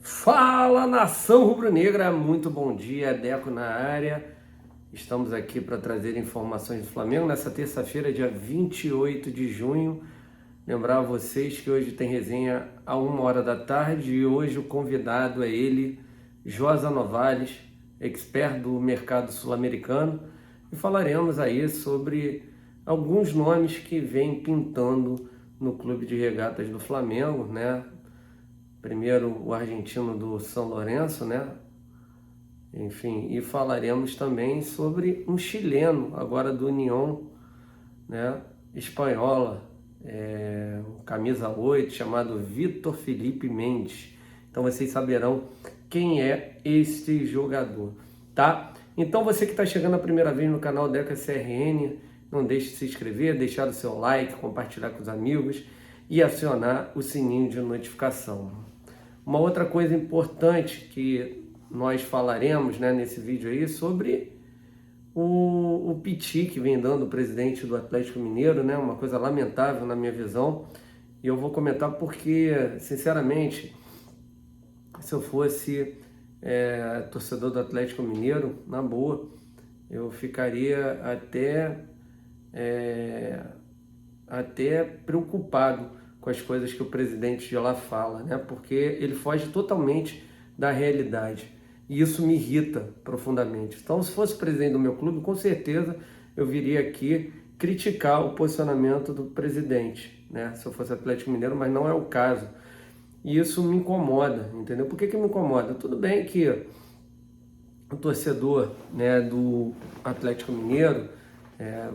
Fala, nação rubro-negra, muito bom dia, Deco na área. Estamos aqui para trazer informações do Flamengo nessa terça-feira, dia 28 de junho. Lembrar a vocês que hoje tem resenha a 1 hora da tarde e hoje o convidado é ele, Josa Novales, expert do mercado sul-americano, e falaremos aí sobre alguns nomes que vêm pintando no Clube de Regatas do Flamengo, né? Primeiro o argentino do São Lourenço, né? Enfim, e falaremos também sobre um chileno, agora do União, né? Espanhola, camisa 8, chamado Vitor Felipe Mendes. Então vocês saberão quem é este jogador, tá? Então você que está chegando a primeira vez no canal Deca CRN, não deixe de se inscrever, deixar o seu like, compartilhar com os amigos e acionar o sininho de notificação. Uma outra coisa importante que nós falaremos, né, nesse vídeo aí sobre o piti que vem dando o presidente do Atlético Mineiro, né, uma coisa lamentável na minha visão. E eu vou comentar porque, sinceramente, se eu fosse torcedor do Atlético Mineiro, na boa, eu ficaria até preocupado com as coisas que o presidente de lá fala, né? Porque ele foge totalmente da realidade. E isso me irrita profundamente. Então, se fosse presidente do meu clube, com certeza eu viria aqui criticar o posicionamento do presidente, né? Se eu fosse Atlético Mineiro, mas não é o caso. E isso me incomoda, entendeu? Por que me incomoda? Tudo bem que o torcedor, né, do Atlético Mineiro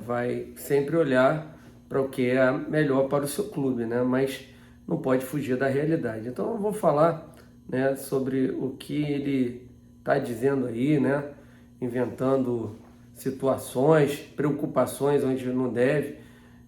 vai sempre olhar para o que é melhor para o seu clube, né? Mas não pode fugir da realidade. Então eu vou falar, né, sobre o que ele está dizendo aí, né? Inventando situações, preocupações onde não deve.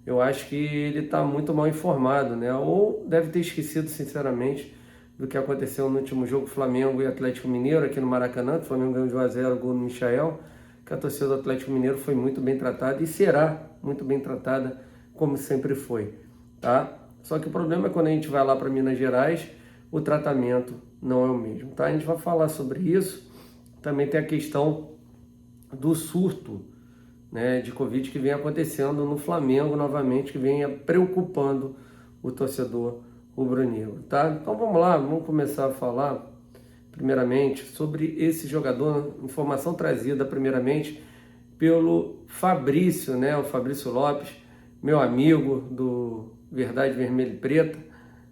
Eu acho que ele está muito mal informado, né? Ou deve ter esquecido, sinceramente, do que aconteceu no último jogo Flamengo e Atlético Mineiro aqui no Maracanã. O Flamengo ganhou de 1-0, gol no Michael, que a torcida do Atlético Mineiro foi muito bem tratada e será muito bem tratada, como sempre foi, tá? Só que o problema é quando a gente vai lá para Minas Gerais, o tratamento não é o mesmo, tá? A gente vai falar sobre isso. Também tem a questão do surto, né, de Covid que vem acontecendo no Flamengo novamente, que vem preocupando o torcedor rubro-negro, tá? Então vamos lá, vamos começar a falar primeiramente sobre esse jogador, informação trazida primeiramente pelo Fabrício, né, o Fabrício Lopes, meu amigo do Verdade Vermelha e Preta,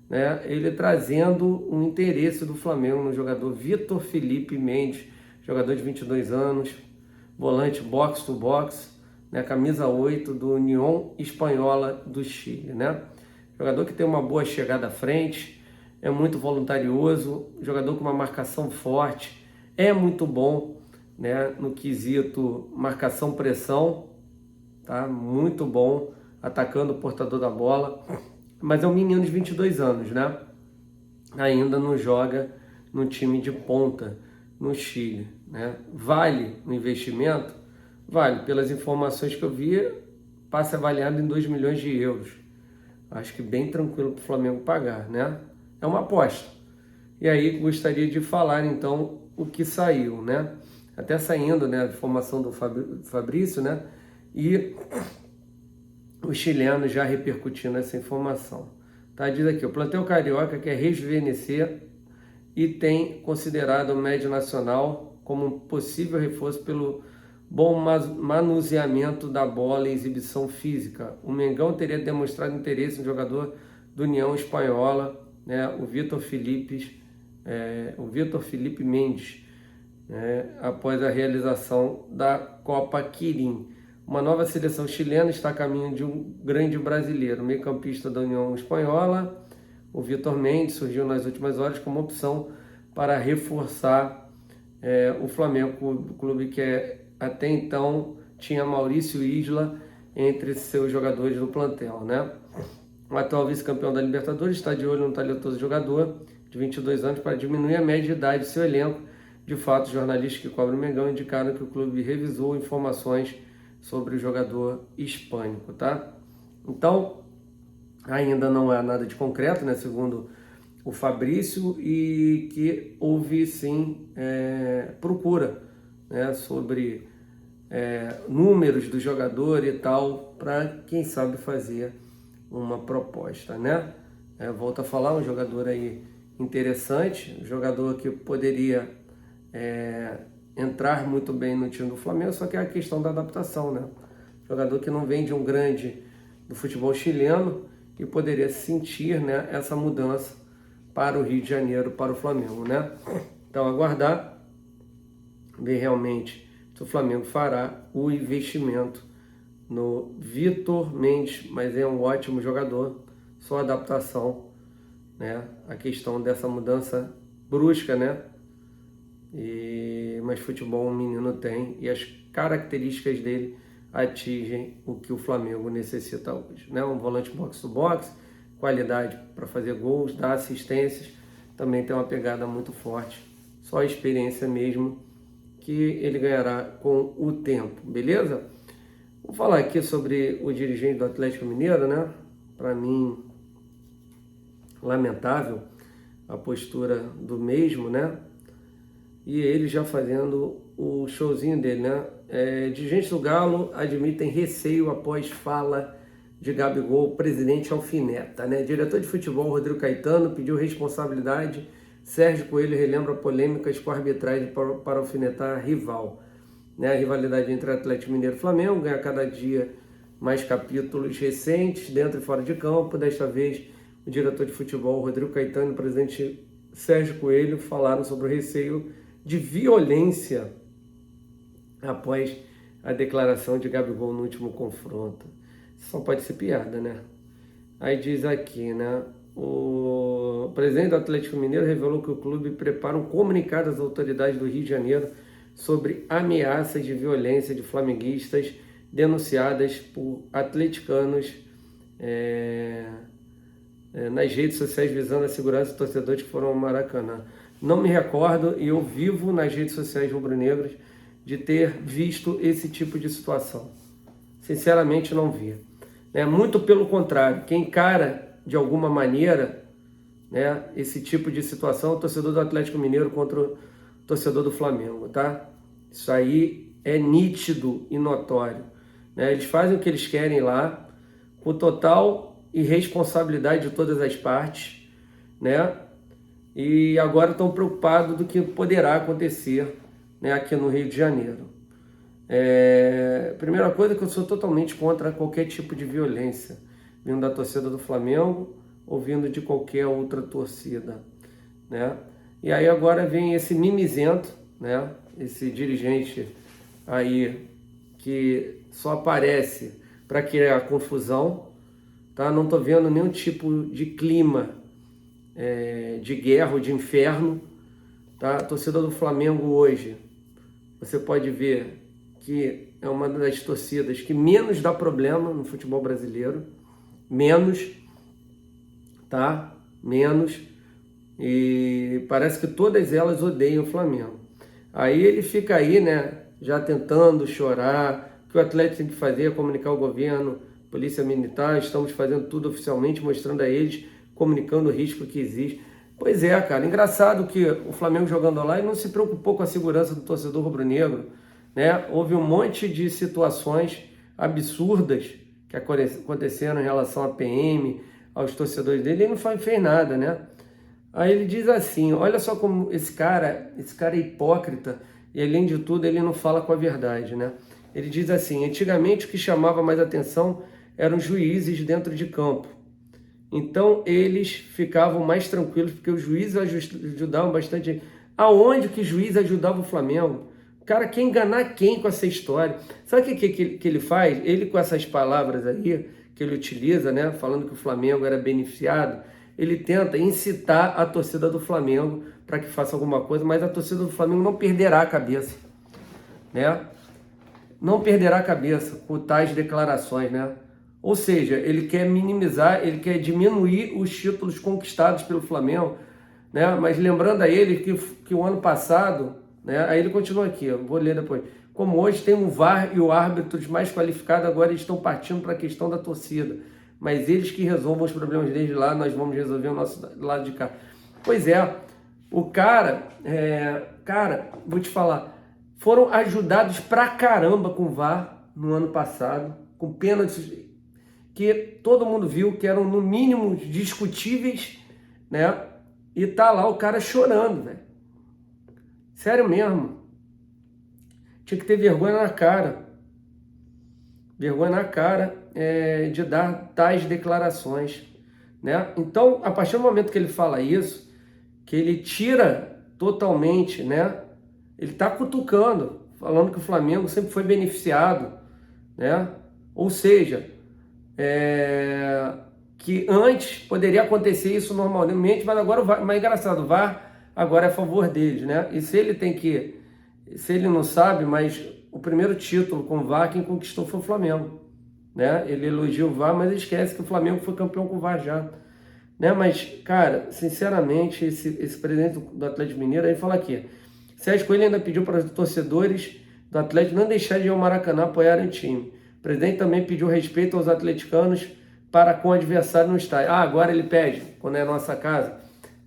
né, ele trazendo um interesse do Flamengo no jogador Vitor Felipe Mendes, jogador de 22 anos, volante box to box, né, camisa 8 do União Espanhola do Chile, né? Jogador que tem uma boa chegada à frente, é muito voluntarioso, jogador com uma marcação forte, é muito bom, né, no quesito marcação-pressão, tá? Muito bom, atacando o portador da bola, mas é um menino de 22 anos, né? Ainda não joga no time de ponta no Chile, né? Vale o investimento? Vale, pelas informações que eu vi, passa avaliado em 2 milhões de euros. Acho que bem tranquilo para o Flamengo pagar, né? É uma aposta. E aí gostaria de falar então o que saiu, né? Até saindo, né, a informação do Fabrício, né? E o chileno já repercutindo essa informação. Tá? Diz aqui, o plantel carioca quer rejuvenescer e tem considerado o médio nacional como um possível reforço pelo bom manuseamento da bola e exibição física. O Mengão teria demonstrado interesse no jogador do União Espanhola, né, o Vitor Felipe Mendes, né, após a realização da Copa Quirim. Uma nova seleção chilena está a caminho de um grande brasileiro, meio-campista da União Espanhola. O Vitor Mendes surgiu nas últimas horas como opção para reforçar o Flamengo, o clube que até então tinha Maurício Isla entre seus jogadores do plantel, né? O atual vice-campeão da Libertadores está de olho no talentoso jogador de 22 anos para diminuir a média de idade de seu elenco. De fato, jornalistas que cobrem o Mengão indicaram que o clube revisou informações sobre o jogador hispânico, tá? Então, ainda não há nada de concreto, né? Segundo o Fabrício e que houve sim procura, né, sobre números do jogador e tal, para quem sabe fazer uma proposta, né? Volto a falar, um jogador aí interessante, um jogador que poderia entrar muito bem no time do Flamengo, só que é a questão da adaptação, né? Jogador que não vem de um grande do futebol chileno e poderia sentir, né, essa mudança para o Rio de Janeiro, para o Flamengo, né? Então aguardar, ver realmente se o Flamengo fará o investimento no Vitor Mendes, mas é um ótimo jogador, só adaptação, né? A questão dessa mudança brusca, né? Mas futebol o menino tem e as características dele atingem o que o Flamengo necessita hoje, né? Um volante box-to-box, qualidade para fazer gols, dar assistências, também tem uma pegada muito forte, só a experiência mesmo que ele ganhará com o tempo, beleza? Vou falar aqui sobre o dirigente do Atlético Mineiro, né? Para mim, lamentável a postura do mesmo, né? E ele já fazendo o showzinho dele, né? Dirigentes do Galo admitem receio após fala de Gabigol, presidente alfineta, né? Diretor de futebol Rodrigo Caetano pediu responsabilidade. Sérgio Coelho relembra polêmicas com a arbitragem para alfinetar rival. Né? A rivalidade entre Atlético Mineiro e Flamengo ganha cada dia mais capítulos recentes, dentro e fora de campo. Desta vez, o diretor de futebol Rodrigo Caetano e o presidente Sérgio Coelho falaram sobre o receio de violência após a declaração de Gabigol no último confronto. Só pode ser piada, né? Aí diz aqui, né? O presidente do Atlético Mineiro revelou que o clube prepara um comunicado às autoridades do Rio de Janeiro sobre ameaças de violência de flamenguistas denunciadas por atleticanos nas redes sociais visando a segurança de torcedores que foram ao Maracanã. Não me recordo, e eu vivo nas redes sociais rubro-negras, de ter visto esse tipo de situação. Sinceramente, não vi. Muito pelo contrário, quem encara de alguma maneira, né, esse tipo de situação é o torcedor do Atlético Mineiro contra o torcedor do Flamengo, tá? Isso aí é nítido e notório. Né? Eles fazem o que eles querem lá, com total irresponsabilidade de todas as partes, né? E agora estão preocupados do que poderá acontecer, né, aqui no Rio de Janeiro. Primeira coisa, que eu sou totalmente contra qualquer tipo de violência, vindo da torcida do Flamengo ou vindo de qualquer outra torcida, né? E aí agora vem esse mimizento, né? Esse dirigente aí que só aparece para criar confusão, tá? Não estou vendo nenhum tipo de clima de guerra ou de inferno, tá? A torcida do Flamengo hoje, você pode ver que é uma das torcidas que menos dá problema no futebol brasileiro, menos, tá? Menos, e parece que todas elas odeiam o Flamengo. Aí ele fica aí, né, já tentando chorar, o que o Atlético tem que fazer é comunicar ao governo, polícia militar, estamos fazendo tudo oficialmente, mostrando a eles, comunicando o risco que existe. Pois é, cara, engraçado que o Flamengo jogando lá e não se preocupou com a segurança do torcedor rubro-negro, né? Houve um monte de situações absurdas que aconteceram em relação à PM, aos torcedores dele, e ele não fez nada, né? Aí ele diz assim, olha só como esse cara é hipócrita, e além de tudo ele não fala com a verdade, né? Ele diz assim, antigamente o que chamava mais atenção eram os juízes dentro de campo. Então eles ficavam mais tranquilos, porque os juízes ajudavam bastante. Aonde que o juiz ajudava o Flamengo? Cara, quer enganar quem com essa história? Sabe o que ele faz? Ele, com essas palavras aí, que ele utiliza, né, falando que o Flamengo era beneficiado, ele tenta incitar a torcida do Flamengo para que faça alguma coisa, mas a torcida do Flamengo não perderá a cabeça, né? Não perderá a cabeça com tais declarações, né? Ou seja, ele quer minimizar, ele quer diminuir os títulos conquistados pelo Flamengo, né? Mas lembrando a ele que o ano passado, né? Aí ele continua aqui, eu vou ler depois. Como hoje tem um VAR e o árbitros mais qualificados, agora eles estão partindo para a questão da torcida. Mas eles que resolvam os problemas desde lá, nós vamos resolver o nosso lado de cá. Pois é, o cara, vou te falar, foram ajudados pra caramba com o VAR no ano passado, com pênaltis que todo mundo viu que eram no mínimo discutíveis, né? E tá lá o cara chorando, velho. Sério mesmo. Tinha que ter vergonha na cara. Vergonha na cara de dar tais declarações, né? Então, a partir do momento que ele fala isso, que ele tira totalmente, né? Ele tá cutucando, falando que o Flamengo sempre foi beneficiado, né? Ou seja, que antes poderia acontecer isso normalmente, mas agora o VAR, mas é engraçado, o VAR agora é a favor deles, né? E se ele não sabe, mas o primeiro título com o VAR quem conquistou foi o Flamengo, né? Ele elogia o VAR, mas esquece que o Flamengo foi campeão com o VAR já, né? Mas, cara, sinceramente, esse presidente do Atlético Mineiro aí fala aqui, Sérgio Coelho ainda pediu para os torcedores do Atlético não deixarem de ir ao Maracanã apoiarem o time. O presidente também pediu respeito aos atleticanos para com o adversário no estádio. Ah, agora ele pede, quando é a nossa casa.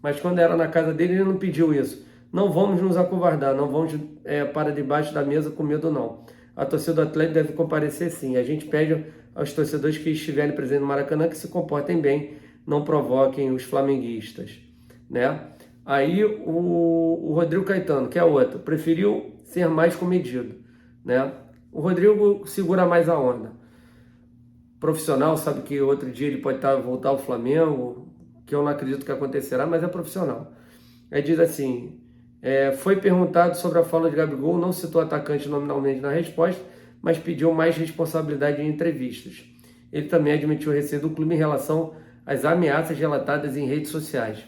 Mas quando era na casa dele, ele não pediu isso. Não vamos nos acovardar, não vamos para debaixo da mesa com medo, não. A torcida do Atlético deve comparecer sim. A gente pede aos torcedores que estiverem presentes no Maracanã que se comportem bem, não provoquem os flamenguistas, né? Aí o Rodrigo Caetano, que é outro, preferiu ser mais comedido, né? O Rodrigo segura mais a onda. Profissional, sabe que outro dia ele pode voltar ao Flamengo, que eu não acredito que acontecerá, mas é profissional. Aí diz assim, foi perguntado sobre a fala de Gabigol, não citou atacante nominalmente na resposta, mas pediu mais responsabilidade em entrevistas. Ele também admitiu o receio do clube em relação às ameaças relatadas em redes sociais.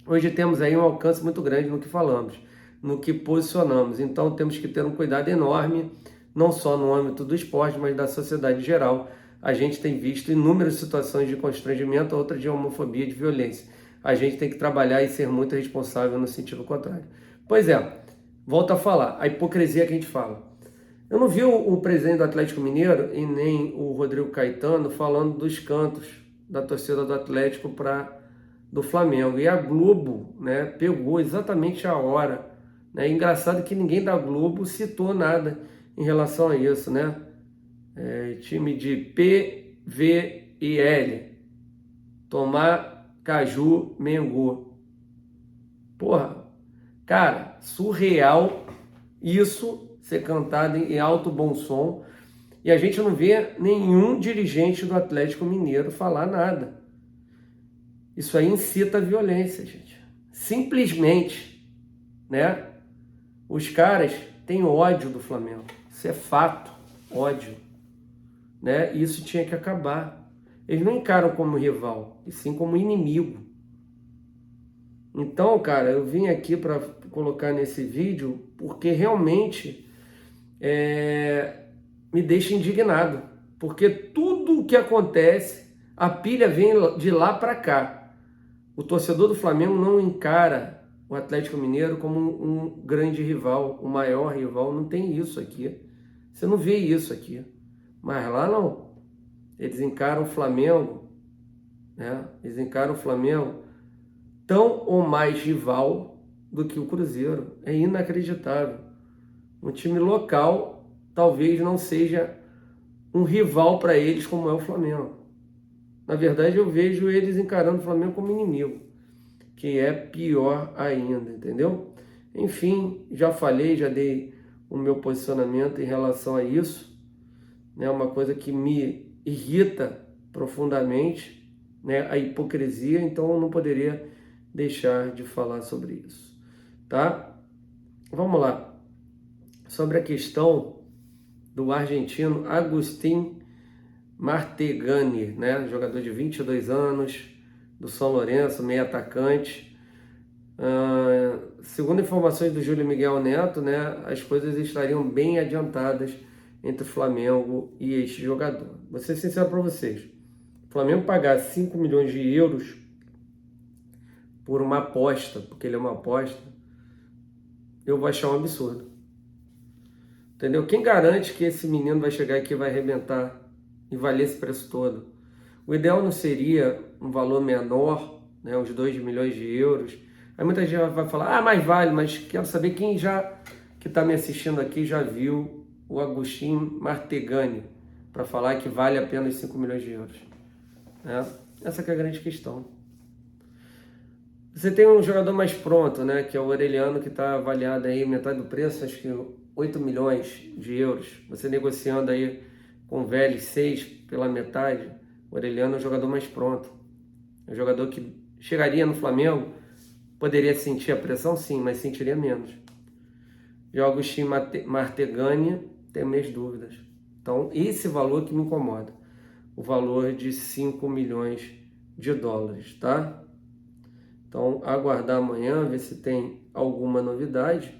Hoje temos aí um alcance muito grande no que falamos, no que posicionamos, então temos que ter um cuidado enorme, não só no âmbito do esporte, mas da sociedade em geral. A gente tem visto inúmeras situações de constrangimento, outras de homofobia, de violência. A gente tem que trabalhar e ser muito responsável no sentido contrário. Pois é, volto a falar, a hipocrisia que a gente fala. Eu não vi o presidente do Atlético Mineiro e nem o Rodrigo Caetano falando dos cantos da torcida do Atlético do Flamengo. E a Globo, né, pegou exatamente a hora. Né? Engraçado que ninguém da Globo citou nada em relação a isso, né? Time de PVL, Tomar, Caju, Mengu. Porra, cara, surreal isso ser cantado em alto bom som. E a gente não vê nenhum dirigente do Atlético Mineiro falar nada. Isso aí incita a violência, gente. Simplesmente, né? Os caras têm ódio do Flamengo. Isso é fato, ódio. Né? E isso tinha que acabar. Eles não encaram como rival, e sim como inimigo. Então, cara, eu vim aqui para colocar nesse vídeo porque realmente me deixa indignado. Porque tudo o que acontece, a pilha vem de lá para cá. O torcedor do Flamengo não encara o Atlético Mineiro como um grande rival, o maior rival. Não tem isso aqui. Você não vê isso aqui. Mas lá não. Eles encaram o Flamengo, né? Eles encaram o Flamengo tão ou mais rival do que o Cruzeiro. É inacreditável. Um time local talvez não seja um rival para eles como é o Flamengo. Na verdade, eu vejo eles encarando o Flamengo como inimigo, que é pior ainda, entendeu? Enfim, já falei, já dei o meu posicionamento em relação a isso, né? Uma coisa que me irrita profundamente, né? A hipocrisia, então eu não poderia deixar de falar sobre isso, tá? Vamos lá. Sobre a questão do argentino Agustín Martegani, né? Jogador de 22 anos, do São Lourenço, meio atacante. Segundo informações do Júlio Miguel Neto, né, as coisas estariam bem adiantadas entre o Flamengo e este jogador. Vou ser sincero para vocês. O Flamengo pagar 5 milhões de euros por uma aposta, porque ele é uma aposta, eu vou achar um absurdo. Entendeu? Quem garante que esse menino vai chegar aqui e vai arrebentar e valer esse preço todo? O ideal não seria um valor menor, né, uns 2 milhões de euros. Aí muita gente vai falar, mas vale, mas quero saber quem que está me assistindo aqui, já viu o Agustin Martegani, para falar que vale apenas 5 milhões de euros. Né? Essa que é a grande questão. Você tem um jogador mais pronto, né, que é o Aureliano, que está avaliado aí metade do preço, acho que 8 milhões de euros. Você negociando aí com o Vélez 6 pela metade, o Aureliano é o jogador mais pronto. É um jogador que chegaria no Flamengo, poderia sentir a pressão, sim, mas sentiria menos. Já o Agustin Martegani, tenho minhas dúvidas. Então, esse valor que me incomoda. O valor de 5 milhões de dólares, tá? Então, aguardar amanhã, ver se tem alguma novidade,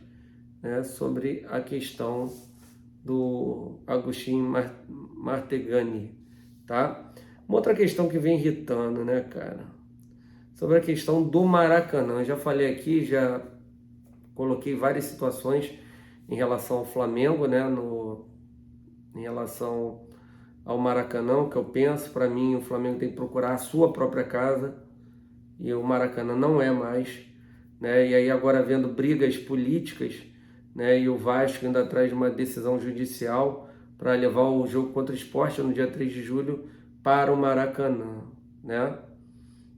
né, sobre a questão do Agustin Martegani, tá? Uma outra questão que vem irritando, né, cara? Sobre a questão do Maracanã. Eu já falei aqui, já coloquei várias situações em relação ao Flamengo, né, em relação ao Maracanã, que eu penso, para mim, o Flamengo tem que procurar a sua própria casa, e o Maracanã não é mais, né? E aí agora vendo brigas políticas, né? E o Vasco ainda atrás de uma decisão judicial para levar o jogo contra o Sport no dia 3 de julho para o Maracanã, né?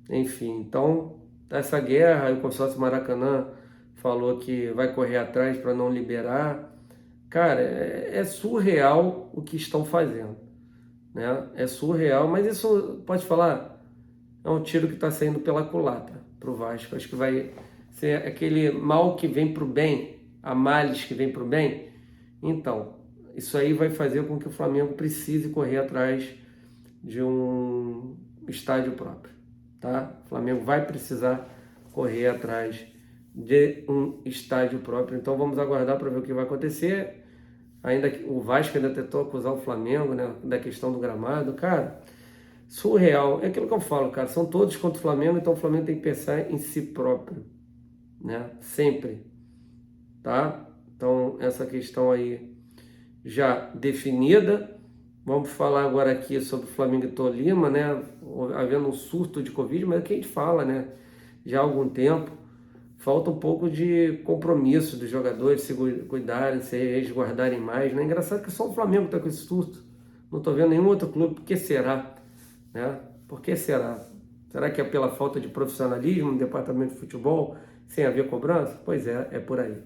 Enfim, então essa guerra, o consórcio Maracanã falou que vai correr atrás para não liberar. Cara, é surreal o que estão fazendo, né? É surreal, mas isso, pode falar, é um tiro que está saindo pela culatra para o Vasco. Acho que vai ser aquele mal que vem para o bem, a males que vem para o bem. Então, isso aí vai fazer com que o Flamengo precise correr atrás de um estádio próprio, tá? O Flamengo vai precisar correr atrás de um estádio próprio. Então, vamos aguardar para ver o que vai acontecer. Ainda que o Vasco ainda tentou acusar o Flamengo, né, da questão do gramado, cara, surreal. É aquilo que eu falo, cara, são todos contra o Flamengo, então o Flamengo tem que pensar em si próprio, né, sempre, tá? Então, essa questão aí já definida. Vamos falar agora aqui sobre o Flamengo e Tolima, né, havendo um surto de Covid, mas é o que a gente fala, né, já há algum tempo. Falta um pouco de compromisso dos jogadores se cuidarem, se resguardarem mais, né? Engraçado que só o Flamengo está com esse surto. Não estou vendo nenhum outro clube. Por que será? Né? Por que será? Será que é pela falta de profissionalismo no departamento de futebol, sem haver cobrança? Pois é por aí.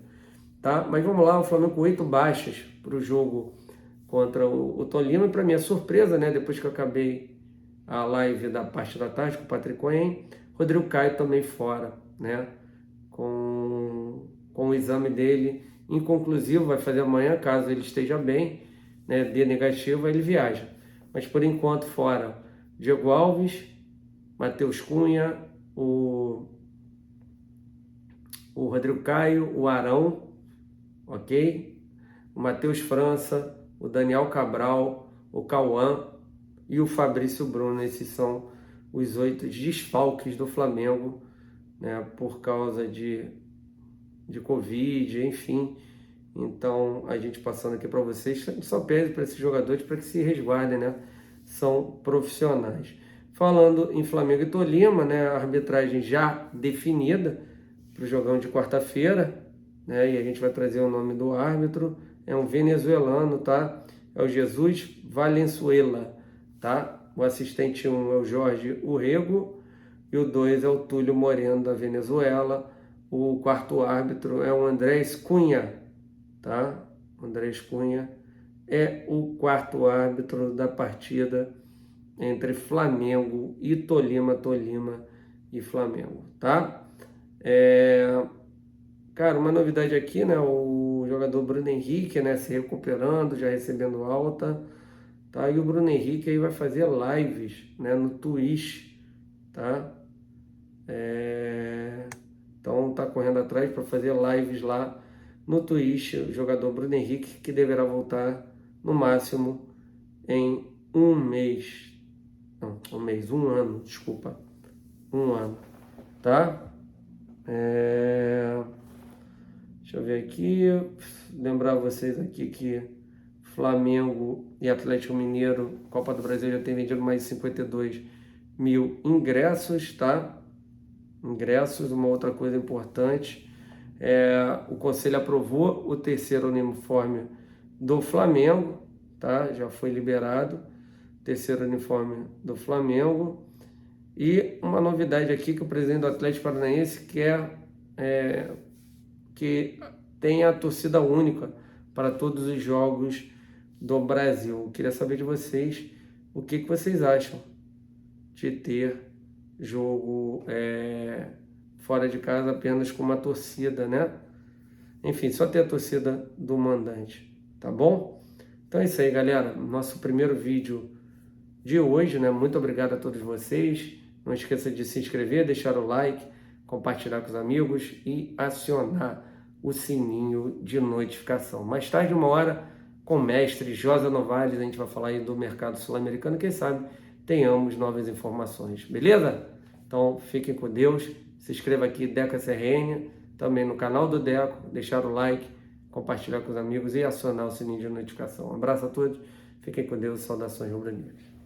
Tá? Mas vamos lá, o Flamengo com 8 baixas para o jogo contra o Tolima. E para minha surpresa, né? Depois que eu acabei a live da parte da tarde com o Patrick Cohen, Rodrigo Caio também fora, né? Com o exame dele inconclusivo, vai fazer amanhã, caso ele esteja bem, né, dê negativo, aí ele viaja. Mas por enquanto fora Diego Alves, Matheus Cunha, o Rodrigo Caio, o Arão, ok? O Matheus França, o Daniel Cabral, o Cauã e o Fabrício Bruno. Esses são os 8 desfalques do Flamengo, né, por causa de Covid, enfim. Então, a gente passando aqui para vocês, a gente só pede para esses jogadores para que se resguardem, né? São profissionais. Falando em Flamengo e Tolima, né, a arbitragem já definida para o jogão de quarta-feira, né, e a gente vai trazer o nome do árbitro, é um venezuelano, tá? É o Jesus Valenzuela, tá? O assistente 1 é o Jorge Urrego, e o 2 é o Túlio Moreno, da Venezuela. O quarto árbitro é o Andrés Cunha, tá? O Andrés Cunha é o quarto árbitro da partida entre Flamengo e Tolima, Tolima e Flamengo, tá? Cara, uma novidade aqui, né? O jogador Bruno Henrique, né, se recuperando, já recebendo alta, tá? E o Bruno Henrique aí vai fazer lives, né, no Twitch, tá? Então tá correndo atrás para fazer lives lá no Twitch, o jogador Bruno Henrique, que deverá voltar no máximo em um ano, desculpa, um ano, tá? Deixa eu ver aqui, lembrar vocês aqui que Flamengo e Atlético Mineiro, Copa do Brasil, já tem vendido mais de 52 mil ingressos, tá? ingressos. Uma outra coisa importante, o Conselho aprovou o terceiro uniforme do Flamengo, tá? Já foi liberado o terceiro uniforme do Flamengo. E uma novidade aqui que o presidente do Atlético Paranaense quer que tenha a torcida única para todos os jogos do Brasil. Eu queria saber de vocês o que vocês acham de ter jogo fora de casa apenas com uma torcida, né? Enfim, só ter a torcida do mandante, tá bom? Então é isso aí, galera. Nosso primeiro vídeo de hoje, né? Muito obrigado a todos vocês. Não esqueça de se inscrever, deixar o like, compartilhar com os amigos e acionar o sininho de notificação. Mais tarde, 1 hora, com o mestre Josa Novales, a gente vai falar aí do mercado sul-americano. Quem sabe tenhamos novas informações, beleza? Então, fiquem com Deus. Se inscreva aqui, Deco SRN, também no canal do Deco, deixar o like, compartilhar com os amigos e acionar o sininho de notificação. Um abraço a todos, fiquem com Deus, saudações rubro-negras.